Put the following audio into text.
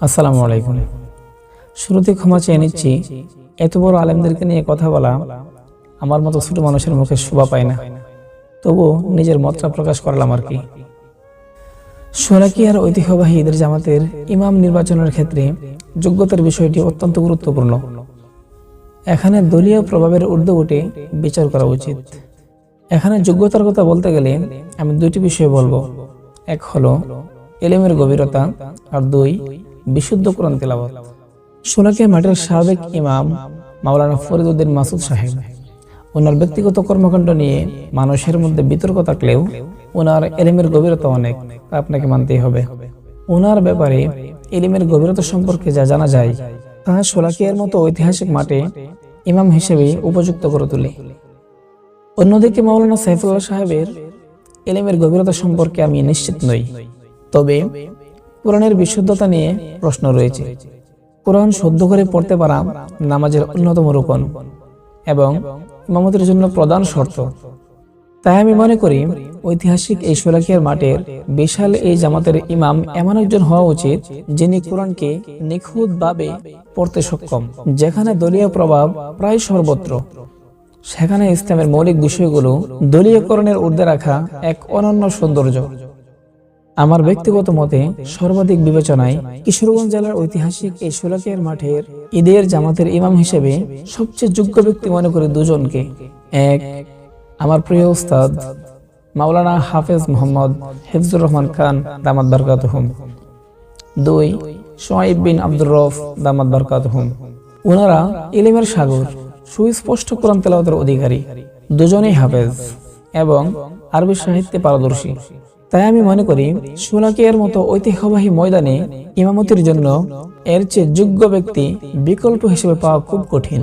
আসসালামু আলাইকুম। শুরুতে ক্ষমা চেয়ে নিচ্ছি, এত বড় আলেমদেরকে নিয়ে কথা বলা আমার মতো ছোট মানুষের মুখে শোভা পায় না। তবু নিজের মতটা প্রকাশ করলাম আর কি। শোলাকিয়ার ঐতিহ্যবাহী ঈদের জামাতের ইমাম নির্বাচনের ক্ষেত্রে যোগ্যতার বিষয়টি অত্যন্ত গুরুত্বপূর্ণ। এখানে দলীয় প্রভাবের ঊর্ধ্বে উঠে বিচার করা উচিত। এখানে যোগ্যতার কথা বলতে গেলে আমি দুটি বিষয় বলবো। এক হলো ইলমের গভীরতা, আর দুই বিশুদ্ধ কোরআন তেলাওয়াত। শোলাকিয়া মাঠের সাবেক ইমাম মাওলানা ফরিদ উদ্দিন মাসুদ সাহেব, ওনার ব্যক্তিগত কর্মকাণ্ড নিয়ে মানুষের মধ্যে বিতর্ক থাকলেও ওনার ইলমের গভীরতা অনেক, তা আপনাকে মানতেই হবে। ওনার ব্যাপারে ইলমের গভীরতা সম্পর্কে যা জানা যায় তা শোলাকিয়ার মতো ঐতিহাসিক মাঠে ইমাম হিসেবে উপযুক্ত করে তোলে। অন্যদিকে মাওলানা সাইফুল্লাহ সাহেবের ইলমের গভীরতা সম্পর্কে আমি নিশ্চিত নই, তবে কোরআনের বিশুদ্ধতা নিয়ে প্রশ্ন রয়েছে। কোরআন শুদ্ধ করে পড়তে পারা নামাজের অন্যতম রুকন এবং ইমামতের জন্য প্রধান শর্ত। তাই আমি মনে করি ঐতিহাসিক এই শোলাকিয়ার মাঠের বিশাল এই জামাতের ইমাম এমন একজন হওয়া উচিত যিনি কোরআনকে নিখুঁতভাবে পড়তে সক্ষম। যেখানে দলীয় প্রভাব প্রায় সর্বত্র, সেখানে ইসলামের মৌলিক বিষয়গুলো দলীয়করণের ঊর্ধ্বে রাখা এক অনন্য সৌন্দর্য। আমার ব্যক্তিগত মতে সর্বাধিক বিবেচনায় কিশোরগঞ্জ জেলার ঐতিহাসিক এই শোলাকিয়ার মাঠের ঈদের জামাতের ইমাম হিসেবে সবচেয়ে যোগ্য ব্যক্তি মনে করি দুজনকে। এক, আমার প্রিয় উস্তাদ মাওলানা হাফেজ মোহাম্মদ হিফজুর রহমান খান দামাত বারকাতুহুম। দুই, শোয়াইব বিন আব্দুর রউফ দামাত বারকাতুহুম। ওনারা ইলমের সাগর, সুস্পষ্ট কোরআন তেলাওয়াতের অধিকারী, দুজনেই হাফেজ এবং আরবি সাহিত্যে পারদর্শী। তাই আমি মনে করি শোলাকিয়ার মতো ঐতিহ্যবাহী ময়দানে ইমামতির জন্য এর চেয়ে যোগ্য ব্যক্তি বিকল্প হিসেবে পাওয়া খুব কঠিন।